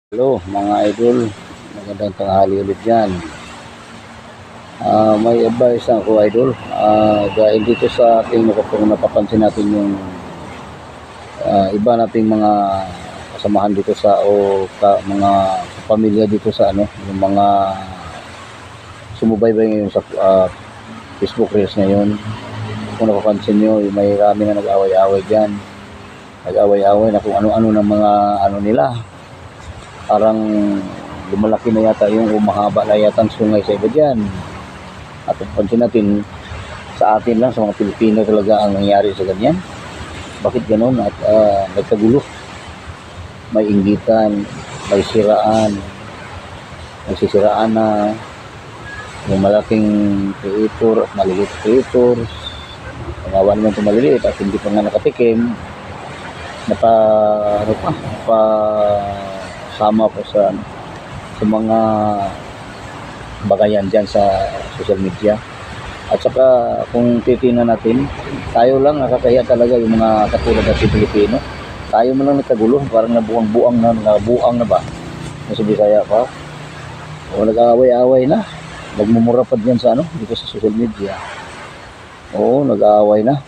Hello mga idol, magandang tanghali ulit yan. May advice ako idol. Dahil dito sa ating napapansin natin yung iba nating mga kasamahan dito sa mga pamilya dito sa yung mga sumubaybay ngayon sa Facebook Reels ngayon. Kung napapansin nyo, may rami na nag-away-away dyan. Nag-away-away na kung ano-ano ng mga nila. Parang lumalaki na yata yung umahaba na yata ang sungay sa iba dyan. At pansin natin, sa atin lang, sa mga Pilipino talaga ang nangyari sa ganyan. Bakit ganoon? At nagkagulo. May inggitan, may siraan, nagsisiraan na yung malaking creator at maliliit creator. Pangawa naman itong maliliit at hindi pa nga nakatikim. Sama po sa mga bagayan dyan sa social media. At saka kung titingnan natin, tayo lang nakakaya talaga yung mga katulad natin Pilipino. Tayo mo lang nagkagulo, parang nabuang na ba? Nasa Bisaya pa. O nag-aaway-aaway na. Nagmumurapad yan sa dito sa social media. Oo, nag-aaway na.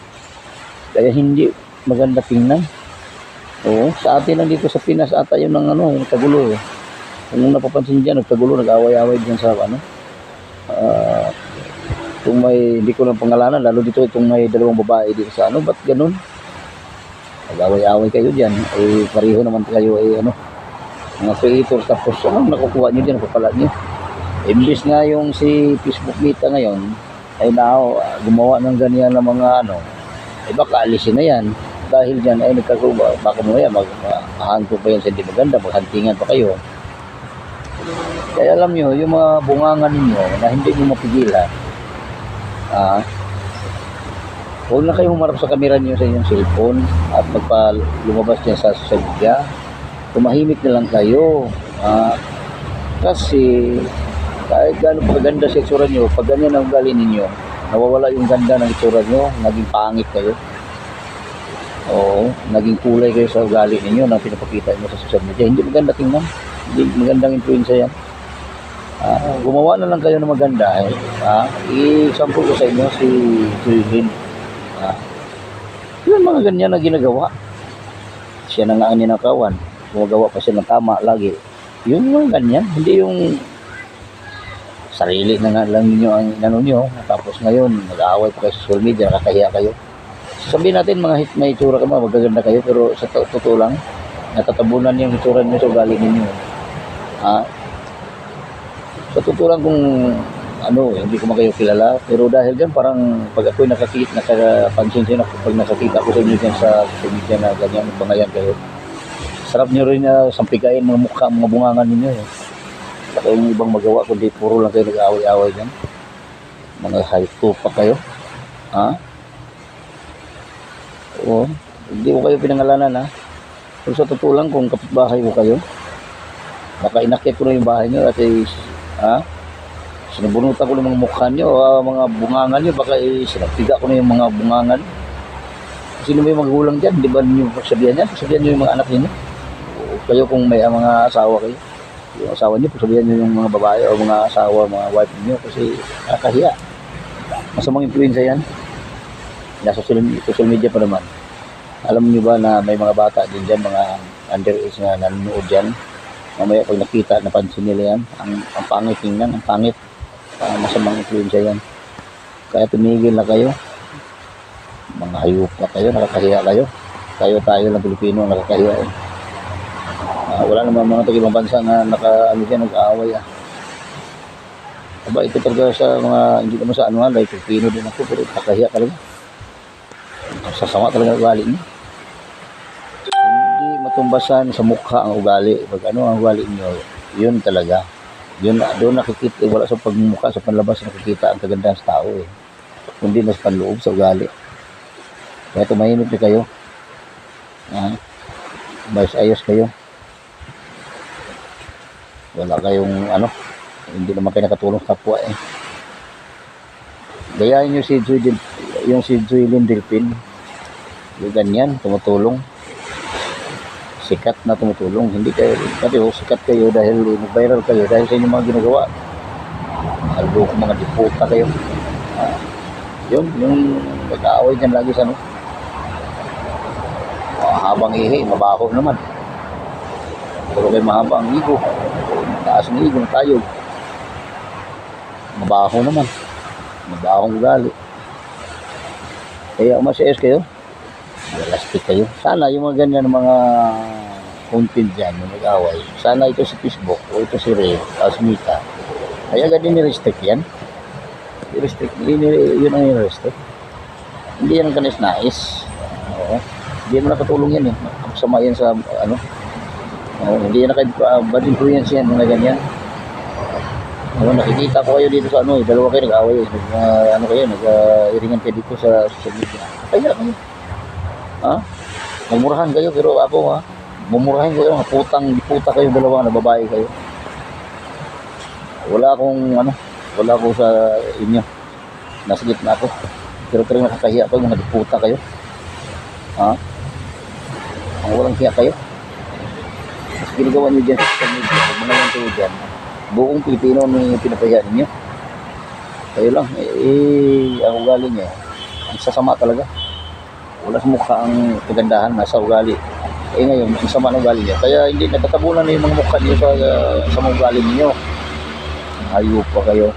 Kaya hindi maganda tingnan. Oo, sa atin lang dito sa Pinas ata yun ng yung kagulo eh. Kung napapansin dyan, nagkagulo, nag-away-away dyan sa kung may, hindi ko lang pangalanan, lalo dito itong may dalawang babae dito sa ba't ganun? Nag-away-away kayo dyan, eh pareho naman kayo mga creators, tapos nakukuha nyo dyan, napapala nyo. Imbis nga yung si Facebook Meta ngayon, ay gumawa ng ganyan na mga eh baka alisin na yan. Dahil dyan ay nagkasuba, baka mo yan, mahangko pa yan sa hindi maganda, maghantingan pa kayo. Kaya alam nyo, yung mga bungangan ninyo na hindi nyo mapigilan, huwag na kayo humarap sa kamera niyo sa inyong cellphone at lumabas dyan sa social media. Tumahimik na lang kayo. Kasi kahit gano'n paganda sa itsura nyo, pag ganyan ang ugali ninyo, nawawala yung ganda ng itsura nyo, naging pangit kayo. Oo, naging kulay kayo sa ugali ninyo na pinapakita nyo sa social media. Hindi maganda tingnan. Hindi magandang influensya yan. Gumawa na lang kayo ng maganda. I-sample ko sa inyo si Juilin. Yung mga ganyan na ginagawa. Siya na nga ang ninakawan. Gumagawa pa siya ng tama lagi. Yung mga ganyan. Hindi yung sarili na nga lang ninyo ang nyo. Tapos ngayon, nag-aaway pa kayo sa social media. Nakakahiya kayo. Sabihin natin may itsura ka magaganda kayo, pero sa totoo lang natatabunan yung itsura niyo sa ugali ninyo. Sa totoo lang kung hindi ko kayo kilala, pero dahil dyan parang pag ako'y nakapansin siya pag nakakita ko sa inyo dyan sa social media na ganyan, bangayan kayo, sarap nyo rin sampigain mga mukha, mga bungangan ninyo Saka yung ibang magawa, kundi puro lang kayo nag-aaway-aaway dyan, mga high-to pa kayo. Oo, hindi ko kayo pinangalanan Kung sa totoo lang, kung kapitbahay ko kayo, baka inakit ko na yung bahay nyo at sinabunutan ko ng mga mukha nyo, mga bungangan nyo, baka sinapiga ko na yung mga bungangan. Sino may magulang dyan? Di ba ninyo pagsabihan yan? Pagsabihan nyo yung mga anak nyo. Kayo kung may mga asawa kayo, yung asawa nyo, pagsabihan nyo yung mga babae o mga asawa, mga wife nyo, kasi nakahiya. Masamang influensya yan. Nasa social media pa naman. Alam niyo ba na may mga bata din dyan, mga underage na nanonood dyan. Mamaya pag nakita, napansin nila yan. Ang pangit tingnan, ang pangit. Masamang influensya yan. Kaya tumigil na kayo. Mga hayop na kayo, nakakahiya kayo. Tayo lang Pilipino, nakakahiya wala naman mga tag-ibang bansa na nag-aaway Aba, ito talaga sa mga, hindi naman sa like Pilipino din ako, pero nakakahiya talaga. Sasama talaga ugali niyo. Hindi matumbasan sa mukha ang ugali. Pag ang ugali niyo, yun talaga. Yun, doon nakikita, wala sa pagmumukha, sa panlabas nakikita ang kagandahan sa tao Kundi na sa panloob, sa ugali. Kaya tumahimik na kayo. Ayos kayo. Wala kayong hindi naman kayo nakatulong sa kapwa Gayahin nyo si Juilin Delpin. Yung ganyan, tumutulong. sikat na tumutulong. Hindi kayo, kasi sikat kayo dahil nag-viral kayo dahil sa inyong mga ginagawa. Albo ko mga diputa kayo. Yun, yung nag-aaway dyan lagi sa ano. Mahabang ihi, mabaho naman. Pero kayo mahaba ang igo. Taas ng igo ng tayo. Mabaho naman. Mabahong ugali. Kaya umasayas kayo. Elastic kayo. Sana yung mga ganyan mga content dyan, yung nag-away. Sana ito si Facebook o ito si Ray, o si Mita. Ay agad din ni-restrict yan. I-restrict, yun ang i-restrict. Hindi yan ang kanis-nais. Oo. Hindi mo nakatulong yan eh. Masama yan sa ano. Oo, hindi yan bad influence yan na ganyan. Oo, nakikita ko kayo dito sa ano eh. Dalawa kayo nag-away. Ano kayo, nag-iringan kayo dito sa social media. Kaya kayo. Ha? Mumurahan kayo pero ako ha. Mumurahin kayo, mga puta kayo dalawa na babae kayo. Wala ako sa inyo. Nasa gitna ako. Pero nakakahiya kayo, mga puta kayo. Ha? Ang walang hiya kayo. Mas ginagawa nyo dyan sa social media, mga yan kayo dyan. Buong Pilipino may pinapahiya ninyo. Kayo lang, ang ugali nyo. Ang sasama talaga. Wala sa mukha ang kagandahan, nasa ugali. Ngayon, ang sama ng ugali niya. Kaya hindi nagtatabunan na yung mga mukha niyo sa mga ugali niyo. Hayop pa kayo.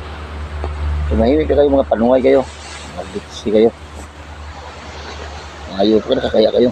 Tumahimik ka kayo, mga panuway kayo. Magbitsi kayo. Hayop pa, nakakaya kayo.